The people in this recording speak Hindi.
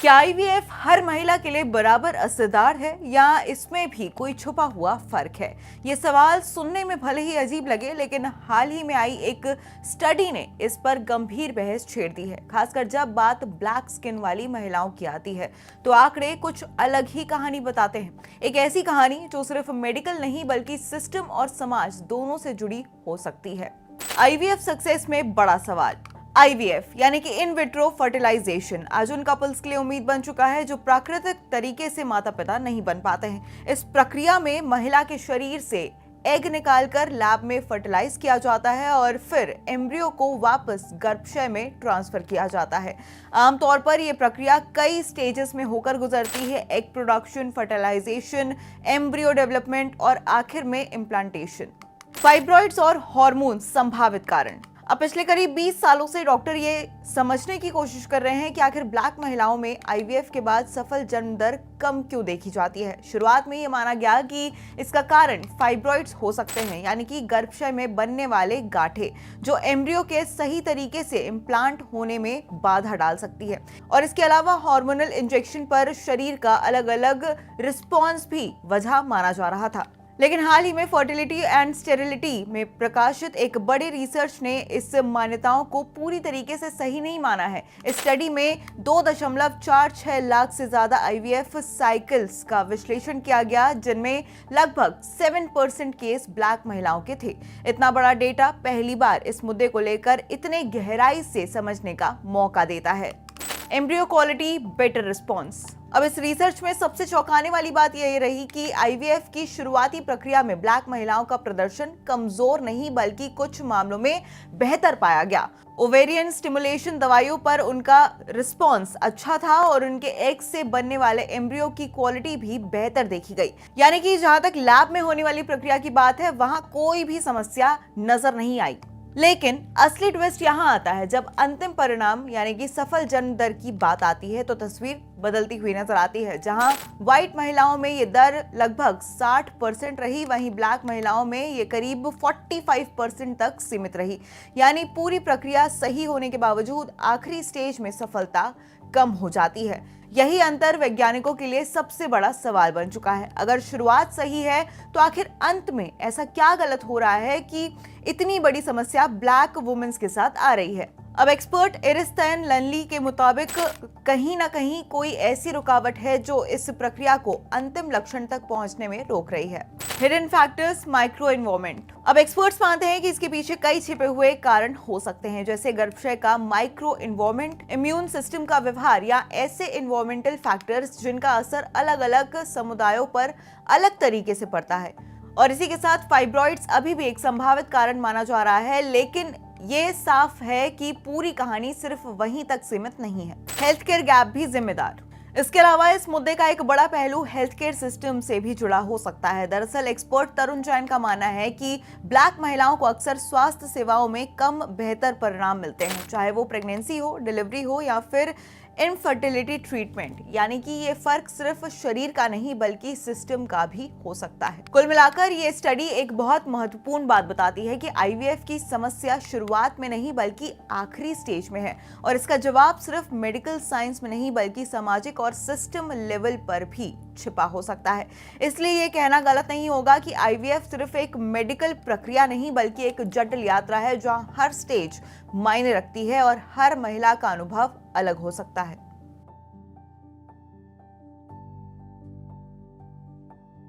क्या आईवीएफ हर महिला के लिए बराबर असरदार है या इसमें भी कोई छुपा हुआ फर्क है? ये सवाल सुनने में भले ही अजीब लगे, लेकिन हाल ही में आई एक स्टडी ने इस पर गंभीर बहस छेड़ दी है। खासकर जब बात ब्लैक स्किन वाली महिलाओं की आती है तो आंकड़े कुछ अलग ही कहानी बताते हैं। एक ऐसी कहानी जो सिर्फ मेडिकल नहीं बल्कि सिस्टम और समाज दोनों से जुड़ी हो सकती है। आईवीएफ सक्सेस में बड़ा सवाल। आईवीएफ यानी कि इन विट्रो फर्टिलाइजेशन आज उन कपल्स के लिए उम्मीद बन चुका है जो प्राकृतिक तरीके से माता पिता नहीं बन पाते हैं। इस प्रक्रिया में महिला के शरीर से एग निकालकर लैब में फर्टिलाइज किया जाता है और फिर एम्ब्रियो को वापस गर्भाशय में ट्रांसफर किया जाता है। आमतौर पर यह प्रक्रिया कई स्टेजेस में होकर गुजरती है: egg production, fertilisation, embryo development और आखिर में इम्प्लांटेशन। फाइब्रॉइड्स और हार्मोन संभावित कारण। अब पिछले करीब 20 सालों से डॉक्टर ये समझने की कोशिश कर रहे हैं कि आखिर ब्लैक महिलाओं में आईवीएफ के बाद सफल जन्म दर कम क्यों देखी जाती है। शुरुआत में ये माना गया कि इसका कारण फाइब्रॉइड्स हो सकते हैं, यानी कि गर्भाशय में बनने वाले गांठें जो एम्ब्रियो के सही तरीके से इम्प्लांट होने में बाधा डाल सकती है। और इसके अलावा हार्मोनल इंजेक्शन पर शरीर का अलग अलग रिस्पॉन्स भी वजह माना जा रहा था। लेकिन हाल ही में फर्टिलिटी एंड स्टेरिलिटी में प्रकाशित एक बड़ी रिसर्च ने इस मान्यताओं को पूरी तरीके से सही नहीं माना है। इस स्टडी में 2.46 लाख से ज्यादा आईवीएफ साइकिल्स का विश्लेषण किया गया, जिनमें लगभग 7% केस ब्लैक महिलाओं के थे। इतना बड़ा डेटा पहली बार इस मुद्दे को लेकर इतने गहराई से समझने का मौका देता है। Embryo quality, better response. अब इस रिसर्च में सबसे चौंकाने वाली बात यह रही कि आईवीएफ की शुरुआती प्रक्रिया में ब्लैक महिलाओं का प्रदर्शन कमजोर नहीं बल्कि कुछ मामलों में बेहतर पाया गया। ओवेरियन स्टिमुलेशन दवाइयों पर उनका रिस्पॉन्स अच्छा था और उनके एग से बनने वाले एम्ब्रियो की क्वालिटी भी बेहतर देखी गई। यानी कि जहां तक लैब में होने वाली प्रक्रिया की बात है, वहां कोई भी समस्या नजर नहीं आई। लेकिन असली ट्विस्ट यहां आता है जब अंतिम परिणाम यानी कि सफल जन्म दर की बात आती है तो तस्वीर बदलती हुई नजर आती है। जहां व्हाइट महिलाओं में ये दर लगभग 60% रही, वहीं ब्लैक महिलाओं में ये करीब 45% तक सीमित रही। यानी पूरी प्रक्रिया सही होने के बावजूद आखिरी स्टेज में सफलता कम हो जाती है। यही अंतर वैज्ञानिकों के लिए सबसे बड़ा सवाल बन चुका है। अगर शुरुआत सही है तो आखिर अंत में ऐसा क्या गलत हो रहा है कि इतनी बड़ी समस्या ब्लैक वुमेन्स के साथ आ रही है? अब एक्सपर्ट एरिस्टन लनली के मुताबिक कहीं ना कहीं कोई ऐसी रुकावट है जो इस प्रक्रिया को अंतिम लक्ष्य तक पहुंचने में रोक रही है। Hidden factors, micro environment. अब एक्सपर्ट्स मानते हैं कि इसके पीछे कई छिपे हुए कारण हो सकते हैं, जैसे गर्भाशय का माइक्रो एनवायरनमेंट, इम्यून सिस्टम का व्यवहार या ऐसे एनवायरमेंटल फैक्टर्स जिनका असर अलग अलग समुदायों पर अलग तरीके से पड़ता है। और इसी के साथ फाइब्रॉइड्स अभी भी एक संभावित कारण माना जा रहा है, लेकिन ये साफ है कि पूरी कहानी सिर्फ वहीं तक सीमित नहीं है। हेल्थ केयर गैप भी जिम्मेदार। इसके अलावा इस मुद्दे का एक बड़ा पहलू हेल्थ केयर सिस्टम से भी जुड़ा हो सकता है। दरअसल एक्सपर्ट तरुण जैन का मानना है कि ब्लैक महिलाओं को अक्सर स्वास्थ्य सेवाओं में कम बेहतर परिणाम मिलते हैं, चाहे वो प्रेगनेंसी हो, डिलीवरी हो या फिर इनफर्टिलिटी ट्रीटमेंट। यानी कि ये फर्क सिर्फ शरीर का नहीं बल्कि सिस्टम का भी हो सकता है। कुल मिलाकर ये स्टडी एक बहुत महत्वपूर्ण बात बताती है कि आईवीएफ की समस्या शुरुआत में नहीं बल्कि आखिरी स्टेज में है और इसका जवाब सिर्फ मेडिकल साइंस में नहीं बल्कि सामाजिक और सिस्टम लेवल पर भी छिपा हो सकता है। इसलिए ये कहना गलत नहीं होगा कि आईवीएफ सिर्फ एक मेडिकल प्रक्रिया नहीं बल्कि एक जटिल यात्रा है जहां हर स्टेज मायने रखती है और हर महिला का अनुभव अलग हो सकता है।